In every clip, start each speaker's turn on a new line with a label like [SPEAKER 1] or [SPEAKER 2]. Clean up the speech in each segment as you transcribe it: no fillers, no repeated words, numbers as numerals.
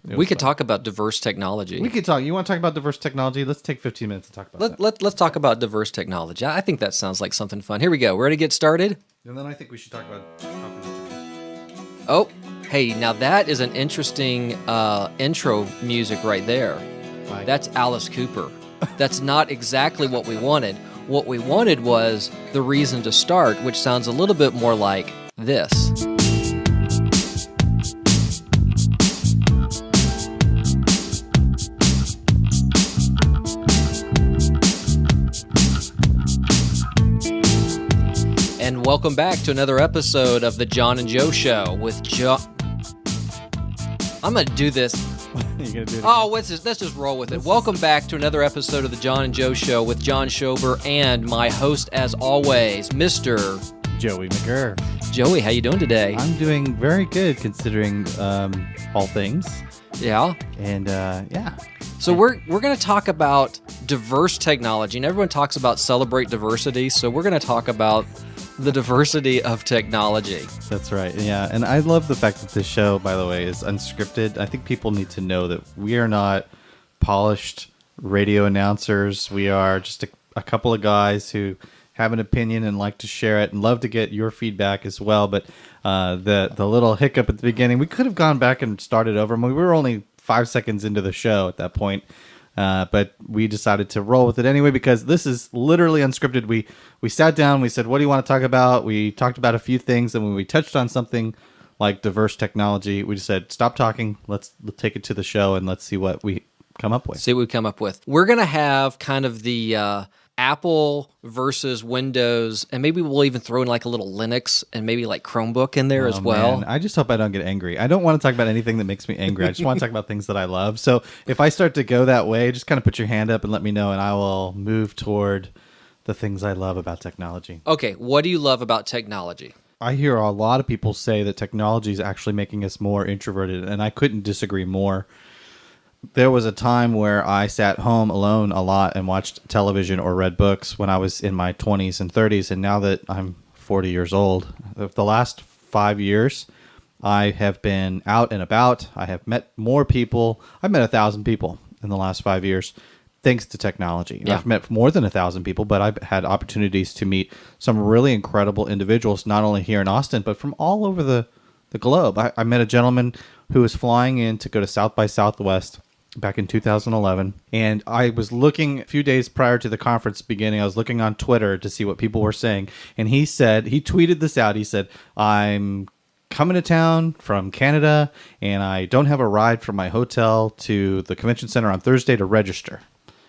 [SPEAKER 1] We could talk about diverse technology.
[SPEAKER 2] We could talk. You want to talk about diverse technology? Let's take 15 minutes to talk about that.
[SPEAKER 1] Let's talk about diverse technology. I think that sounds like something fun. Here we go. We're ready to get started?
[SPEAKER 2] And then I think we should talk about
[SPEAKER 1] Oh, hey, now that is an interesting intro music right there.
[SPEAKER 2] Like-
[SPEAKER 1] That's Alice Cooper. That's not exactly what we wanted. What we wanted was the reason to start, which sounds a little bit more like this. And welcome back to another episode of the John and Joe Show with John. I'm going to do this.
[SPEAKER 2] You're gonna do it
[SPEAKER 1] Oh, let's just roll with it. Welcome back to another episode of the John and Joe Show with John Schober and my host, as always, Mr.
[SPEAKER 2] Joey McGurr.
[SPEAKER 1] Joey. How you doing today?
[SPEAKER 2] I'm doing very good considering all things.
[SPEAKER 1] Yeah.
[SPEAKER 2] And yeah.
[SPEAKER 1] So we're going to talk about diverse technology, and everyone talks about celebrate diversity. So we're going to talk about the diversity of technology.
[SPEAKER 2] That's right. Yeah. And I love the fact that this show, by the way, is unscripted. I think people need to know that we are not polished radio announcers. We are just a couple of guys who have an opinion and like to share it and love to get your feedback as well. But the little hiccup at the beginning, we could have gone back and started over. I mean, we were only 5 seconds into the show at that point. But we decided to roll with it anyway because this is literally unscripted. We sat down, we said, what do you want to talk about? We talked about a few things, and when we touched on something like diverse technology, we just said, stop talking, let's take it to the show, and let's see what we come up with.
[SPEAKER 1] We're going to have kind of the Apple versus Windows, and maybe we'll even throw in like a little Linux and maybe like Chromebook in there as well.
[SPEAKER 2] Man. I just hope I don't get angry. I don't want to talk about anything that makes me angry. I just want to talk about things that I love. So if I start to go that way, just kind of put your hand up and let me know, and I will move toward the things I love about technology.
[SPEAKER 1] Okay, what do you love about technology?
[SPEAKER 2] I hear a lot of people say that technology is actually making us more introverted, and I couldn't disagree more. There was a time where I sat home alone a lot and watched television or read books when I was in my 20s and 30s, and now that I'm 40 years old, the last 5 years, I have been out and about. I have met more people. I've met 1,000 people in the last 5 years, thanks to technology.
[SPEAKER 1] Yeah.
[SPEAKER 2] I've met more than 1,000 people, but I've had opportunities to meet some really incredible individuals, not only here in Austin, but from all over the globe. I met a gentleman who was flying in to go to South by Southwest back in 2011, and I was looking a few days prior to the conference beginning. I was looking on Twitter to see what people were saying, and he tweeted this out. He said, I'm coming to town from Canada, and I don't have a ride from my hotel to the convention center on Thursday to register.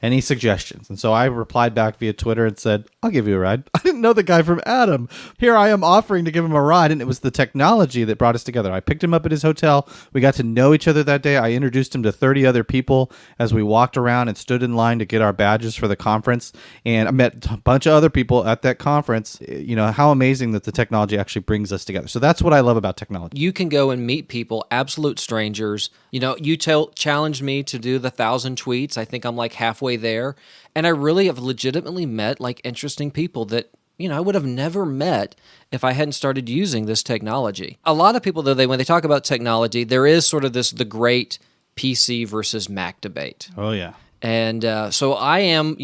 [SPEAKER 2] Any suggestions? And so I replied back via Twitter and said, I'll give you a ride. I didn't know the guy from Adam. Here I am offering to give him a ride, and it was the technology that brought us together. I picked him up at his hotel. We got to know each other that day. I introduced him to 30 other people as we walked around and stood in line to get our badges for the conference. And I met a bunch of other people at that conference. You know, how amazing that the technology actually brings us together. So that's what I love about technology.
[SPEAKER 1] You can go and meet people, absolute strangers. You know, you challenged me to do the 1,000 tweets. I think I'm like halfway there. And I really have legitimately met like interesting people that, you know, I would have never met if I hadn't started using this technology. A lot of people, though, when they talk about technology, there is sort of the great PC versus Mac debate.
[SPEAKER 2] Oh, yeah.
[SPEAKER 1] And so I am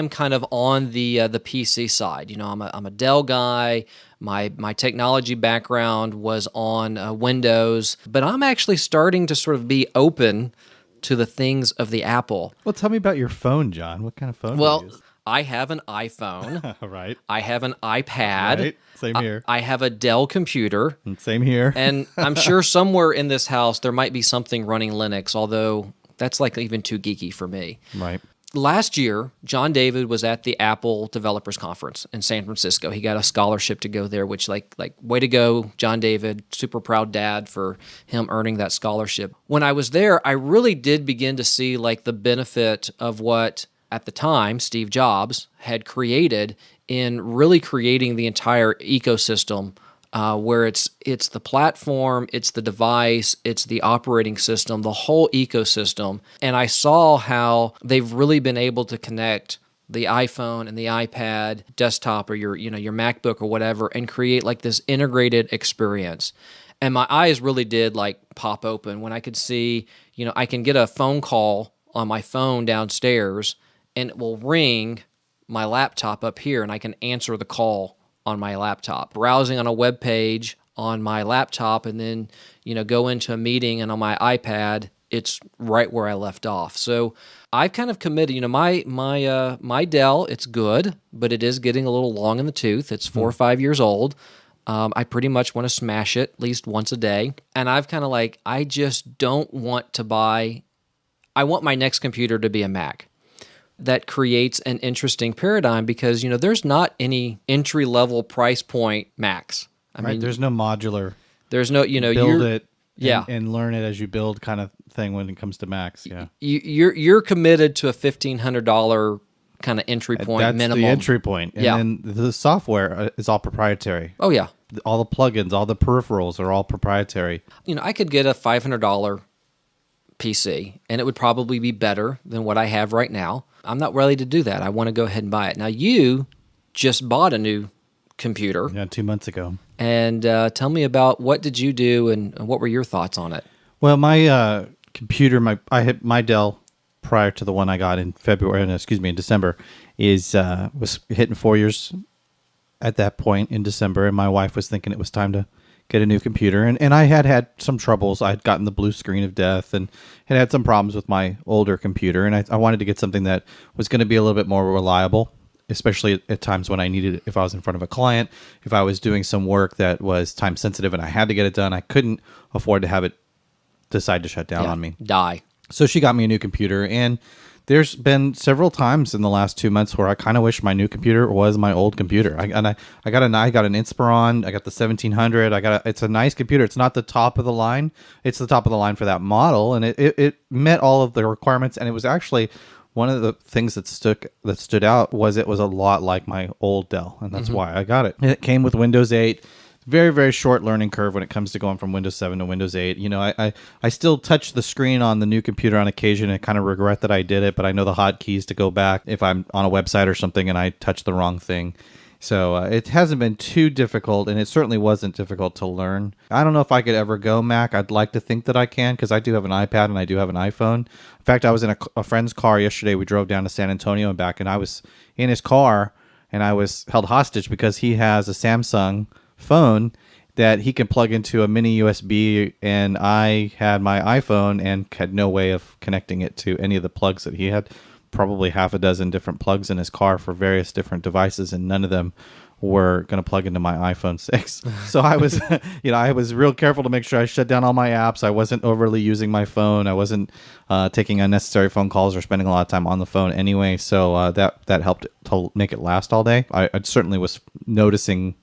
[SPEAKER 1] kind of on the PC side. You know, I'm a Dell guy. My technology background was on Windows, but I'm actually starting to sort of be open to the things of the Apple.
[SPEAKER 2] Well, tell me about your phone, John. What kind of phone do you use?
[SPEAKER 1] I have an iPhone.
[SPEAKER 2] Right.
[SPEAKER 1] I have an iPad.
[SPEAKER 2] Right. Same here.
[SPEAKER 1] I have a Dell computer.
[SPEAKER 2] Same here.
[SPEAKER 1] And I'm sure somewhere in this house there might be something running Linux, although that's like even too geeky for me.
[SPEAKER 2] Right.
[SPEAKER 1] Last year, John David was at the Apple Developers Conference in San Francisco. He got a scholarship to go there, which like way to go, John David. Super proud dad for him earning that scholarship. When I was there, I really did begin to see like the benefit of what at the time Steve Jobs had created in really creating the entire ecosystem where it's the platform, it's the device, it's the operating system, the whole ecosystem. And I saw how they've really been able to connect the iPhone and the iPad desktop or your MacBook or whatever and create like this integrated experience. And my eyes really did like pop open when I could see, I can get a phone call on my phone downstairs and it will ring my laptop up here and I can answer the call on my laptop. Browsing on a web page on my laptop and then, go into a meeting, and on my iPad, it's right where I left off. So I've kind of committed, my Dell, it's good, but it is getting a little long in the tooth. It's 4 or 5 years old. I pretty much want to smash it at least once a day. And I've kind of like, I just don't want to buy, I want my next computer to be a Mac. That creates an interesting paradigm because, there's not any entry-level price point Macs. I mean,
[SPEAKER 2] there's no modular.
[SPEAKER 1] There's no,
[SPEAKER 2] build it
[SPEAKER 1] yeah.
[SPEAKER 2] and learn it as you build kind of thing when it comes to Macs. Yeah.
[SPEAKER 1] You're committed to a $1,500 kind of entry point
[SPEAKER 2] That's
[SPEAKER 1] minimum.
[SPEAKER 2] the entry point. And then the software is all proprietary.
[SPEAKER 1] Oh, yeah.
[SPEAKER 2] All the plugins, all the peripherals are all proprietary.
[SPEAKER 1] I could get a $500 PC, and it would probably be better than what I have right now. I'm not ready to do that. I want to go ahead and buy it. Now, you just bought a new computer.
[SPEAKER 2] Yeah, 2 months ago.
[SPEAKER 1] And tell me about what did you do and what were your thoughts on it?
[SPEAKER 2] Well, my computer, I had my Dell prior to the one I got in December, was hitting 4 years at that point in December, and my wife was thinking it was time to get a new computer. And I had some troubles. I had gotten the blue screen of death and had some problems with my older computer, and I wanted to get something that was going to be a little bit more reliable, especially at times when I needed it. If I was in front of a client, if I was doing some work that was time sensitive and I had to get it done, I couldn't afford to have it decide to shut down on me.
[SPEAKER 1] Die. So
[SPEAKER 2] she got me a new computer, and there's been several times in the last 2 months where I kind of wish my new computer was my old computer. I got an Inspiron. I got the 1700. It's a nice computer. It's not the top of the line. It's the top of the line for that model, and it met all of the requirements. And it was actually one of the things that stood out was it was a lot like my old Dell, and that's why I got it. And it came with Windows 8. Very, very short learning curve when it comes to going from Windows 7 to Windows 8. I still touch the screen on the new computer on occasion and kind of regret that I did it, but I know the hotkeys to go back if I'm on a website or something and I touch the wrong thing. So it hasn't been too difficult, and it certainly wasn't difficult to learn. I don't know if I could ever go Mac. I'd like to think that I can because I do have an iPad and I do have an iPhone. In fact, I was in a friend's car yesterday. We drove down to San Antonio and back, and I was in his car, and I was held hostage because he has a Samsung phone that he can plug into a mini USB, and I had my iPhone and had no way of connecting it to any of the plugs that he had. Probably half a dozen different plugs in his car for various different devices, and none of them were going to plug into my iPhone 6. So I was, I was real careful to make sure I shut down all my apps. I wasn't overly using my phone. I wasn't taking unnecessary phone calls or spending a lot of time on the phone anyway. So that helped to make it last all day. I certainly was noticing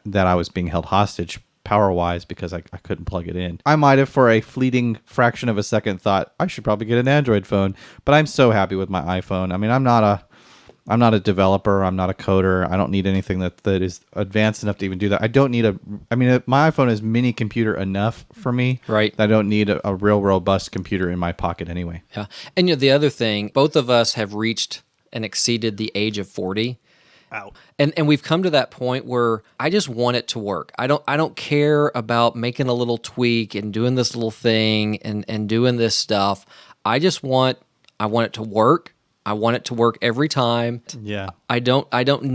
[SPEAKER 2] that I was being held hostage power-wise because I couldn't plug it in. I might have, for a fleeting fraction of a second, thought I should probably get an Android phone, but I'm so happy with my iPhone. I mean, I'm not a developer. I'm not a coder. I don't need anything that is advanced enough to even do that. My iPhone is mini computer enough for me.
[SPEAKER 1] Right.
[SPEAKER 2] I don't need a real robust computer in my pocket anyway.
[SPEAKER 1] Yeah. And the other thing, both of us have reached and exceeded the age of 40.
[SPEAKER 2] Out.
[SPEAKER 1] And we've come to that point where I just want it to work. I don't care about making a little tweak and doing this little thing and doing this stuff. I want it to work. I want it to work every time.
[SPEAKER 2] Yeah.
[SPEAKER 1] I don't want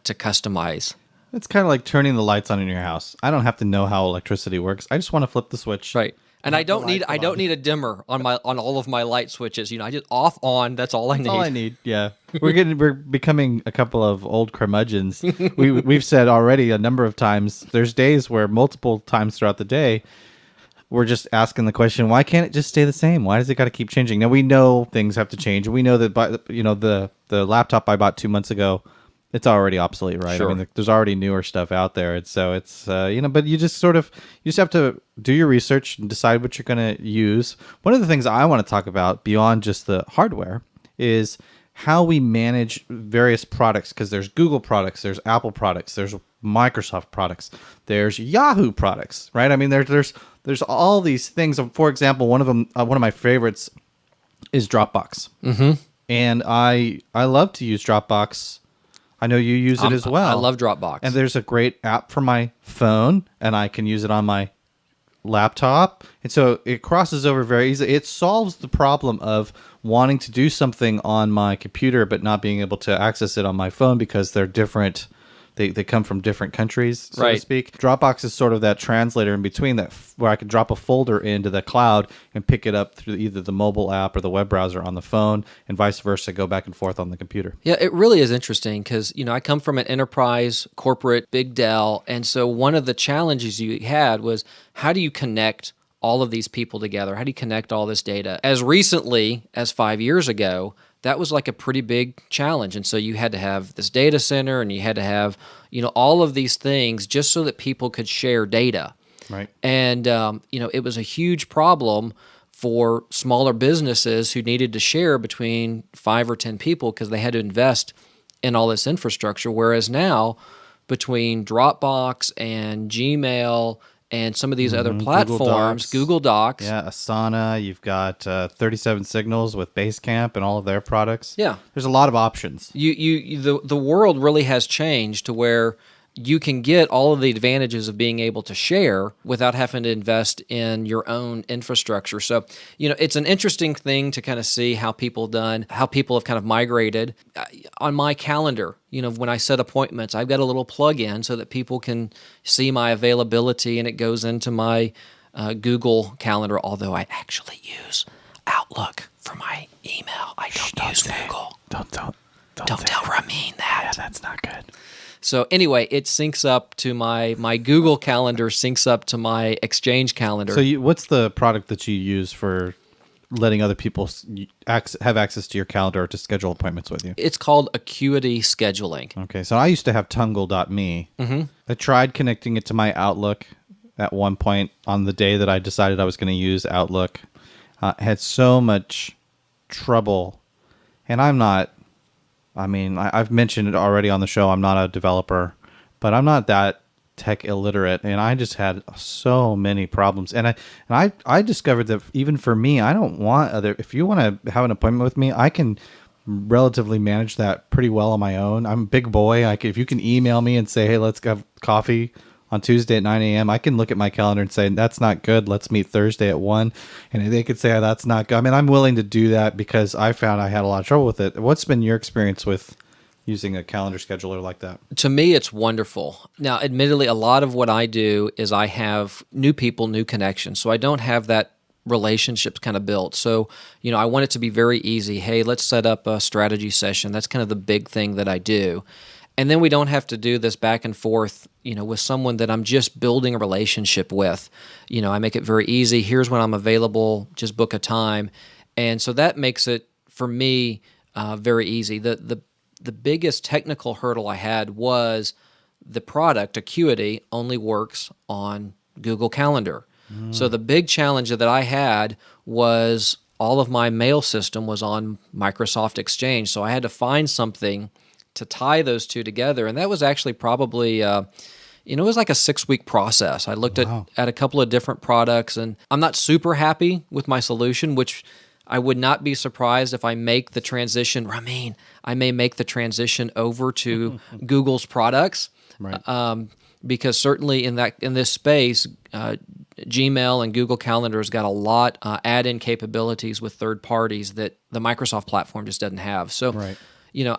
[SPEAKER 1] to customize.
[SPEAKER 2] It's kind of like turning the lights on in your house. I don't have to know how electricity works. I just want to flip the switch.
[SPEAKER 1] Right. And I don't need a dimmer on all of my light switches. I just off on. That's all I need.
[SPEAKER 2] That's all I need. Yeah, we're becoming a couple of old curmudgeons. We've said already a number of times. There's days where multiple times throughout the day, we're just asking the question, why can't it just stay the same? Why does it got to keep changing? Now we know things have to change. We know that the laptop I bought 2 months ago, it's already obsolete, right?
[SPEAKER 1] Sure.
[SPEAKER 2] I mean, there's already newer stuff out there. And so it's, but you just have to do your research and decide what you're going to use. One of the things I want to talk about beyond just the hardware is how we manage various products, because there's Google products, there's Apple products, there's Microsoft products, there's Yahoo products, right? I mean, there's all these things. For example, one of my favorites is Dropbox. Mm-hmm. And I love to use Dropbox I know you use it as well.
[SPEAKER 1] I love Dropbox.
[SPEAKER 2] And there's a great app for my phone, and I can use it on my laptop. And so it crosses over very easily. It solves the problem of wanting to do something on my computer but not being able to access it on my phone because they're different. They come from different countries, so to speak. Dropbox is sort of that translator in between that, where I can drop a folder into the cloud and pick it up through either the mobile app or the web browser on the phone, and vice versa, go back and forth on the computer.
[SPEAKER 1] Yeah, it really is interesting because, I come from an enterprise, corporate, big Dell, and so one of the challenges you had was how do you connect all of these people together? How do you connect all this data? As recently as 5 years ago, that was like a pretty big challenge. And so you had to have this data center and you had to have, all of these things just so that people could share data.
[SPEAKER 2] Right.
[SPEAKER 1] And, it was a huge problem for smaller businesses who needed to share between 5 or 10 people because they had to invest in all this infrastructure. Whereas now, between Dropbox and Gmail and some of these other platforms, Google Docs.
[SPEAKER 2] Yeah, Asana. You've got 37 Signals with Basecamp and all of their products.
[SPEAKER 1] Yeah.
[SPEAKER 2] There's a lot of options.
[SPEAKER 1] The world really has changed to where you can get all of the advantages of being able to share without having to invest in your own infrastructure. So, it's an interesting thing to kind of see how people have kind of migrated. On my calendar, when I set appointments, I've got a little plug-in so that people can see my availability, and it goes into my Google Calendar, although I actually use Outlook for my email. I don't use Google.
[SPEAKER 2] Don't
[SPEAKER 1] tell Ramin that.
[SPEAKER 2] Yeah, that's not good.
[SPEAKER 1] So anyway, it syncs up to my Google Calendar, syncs up to my Exchange calendar.
[SPEAKER 2] So what's the product that you use for letting other people have access to your calendar or to schedule appointments with you?
[SPEAKER 1] It's called Acuity Scheduling.
[SPEAKER 2] Okay, so I used to have Tungle.me. Mm-hmm. I tried connecting it to my Outlook at one point on the day that I decided I was going to use Outlook. Had so much trouble, and I've mentioned it already on the show. I'm not a developer, but I'm not that tech illiterate, and I just had so many problems. And I discovered that even for me, I don't want if you want to have an appointment with me, I can relatively manage that pretty well on my own. I'm a big boy. If you can email me and say, hey, let's have coffee on Tuesday at 9 a.m., I can look at my calendar and say, that's not good. Let's meet Thursday at 1. And they could say, oh, that's not good. I'm willing to do that because I found I had a lot of trouble with it. What's been your experience with using a calendar scheduler like that?
[SPEAKER 1] To me, it's wonderful. Now, admittedly, a lot of what I do is I have new people, new connections. So I don't have that relationships kind of built. So, I want it to be very easy. Hey, let's set up a strategy session. That's kind of the big thing that I do. And then we don't have to do this back and forth, with someone that I'm just building a relationship with. I make it very easy. Here's when I'm available. Just book a time. And so that makes it, for me, very easy. The biggest technical hurdle I had was the product, Acuity, only works on Google Calendar. So the big challenge that I had was all of my mail system was on Microsoft Exchange. So I had to find something to tie those two together. And that was actually probably, it was like a 6-week process. I looked at a couple of different products, and I'm not super happy with my solution, which I would not be surprised if I make the transition. Ramin, I may make the transition over to Google's products.
[SPEAKER 2] Right.
[SPEAKER 1] Because certainly in this space, Gmail and Google Calendar has got a lot add-in capabilities with third parties that the Microsoft platform just doesn't have. So,
[SPEAKER 2] right.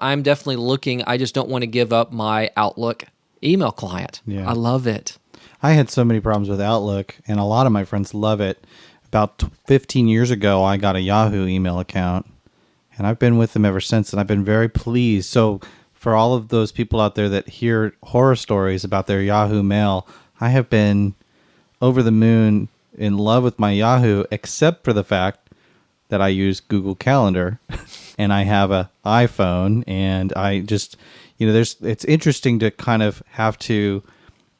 [SPEAKER 1] I'm definitely looking. I just don't want to give up my Outlook email client.
[SPEAKER 2] Yeah.
[SPEAKER 1] I love it.
[SPEAKER 2] I had so many problems with Outlook, and a lot of my friends love it. About 15 years ago, I got a Yahoo email account, and I've been with them ever since, and I've been very pleased. So for all of those people out there that hear horror stories about their Yahoo mail, I have been over the moon in love with my Yahoo, except for the fact that I use Google Calendar and I have an iPhone, and I just, it's interesting to kind of have to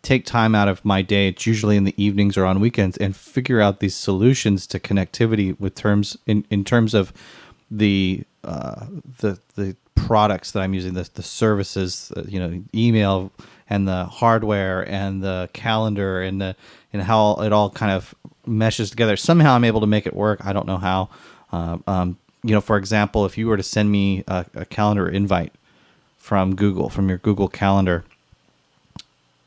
[SPEAKER 2] take time out of my day. It's usually in the evenings or on weekends, and figure out these solutions to connectivity with in terms of the products that I'm using, the services, email and the hardware and the calendar and how it all kind of meshes together. Somehow I'm able to make it work. I don't know how. For example, if you were to send me a calendar invite from Google, from your Google Calendar,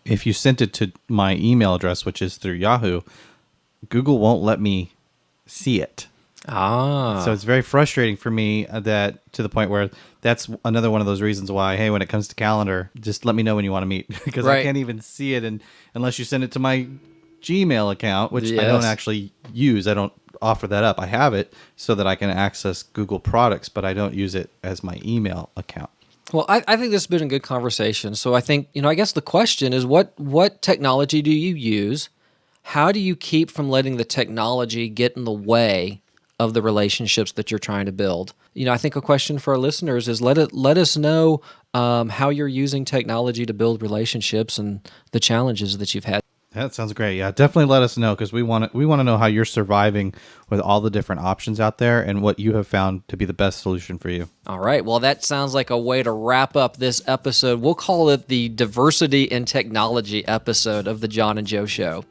[SPEAKER 2] if you sent it to my email address, which is through Yahoo, Google won't let me see it. So it's very frustrating for me that to the point where that's another one of those reasons why, hey, when it comes to calendar, just let me know when you want to meet, because I can't even see it unless you send it to my Gmail account, which I don't actually use. I don't offer that up. I have it so that I can access Google products, but I don't use it as my email account.
[SPEAKER 1] Well, I think this has been a good conversation. So I think, I guess the question is what technology do you use? How do you keep from letting the technology get in the way of the relationships that you're trying to build? I think a question for our listeners is let us know how you're using technology to build relationships and the challenges that you've had.
[SPEAKER 2] That sounds great. Yeah, definitely let us know, because we want to know how you're surviving with all the different options out there and what you have found to be the best solution for you.
[SPEAKER 1] All right. Well, that sounds like a way to wrap up this episode. We'll call it the Diversity in Technology episode of the John and Joe Show.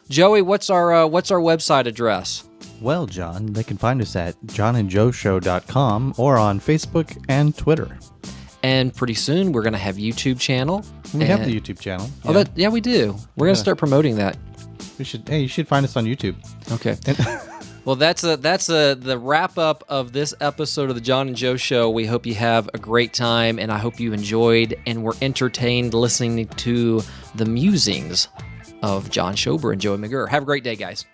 [SPEAKER 1] Joey, what's our website address?
[SPEAKER 2] Well, John, they can find us at johnandjoeshow.com or on Facebook and Twitter.
[SPEAKER 1] And pretty soon we're going to have YouTube channel.
[SPEAKER 2] We have the YouTube channel.
[SPEAKER 1] Yeah, we do. We're going to start promoting that.
[SPEAKER 2] You should find us on YouTube.
[SPEAKER 1] Okay. Well, that's the wrap up of this episode of the John and Joe Show. We hope you have a great time, and I hope you enjoyed and were entertained listening to the musings of John Schober and Joey McGurr. Have a great day, guys.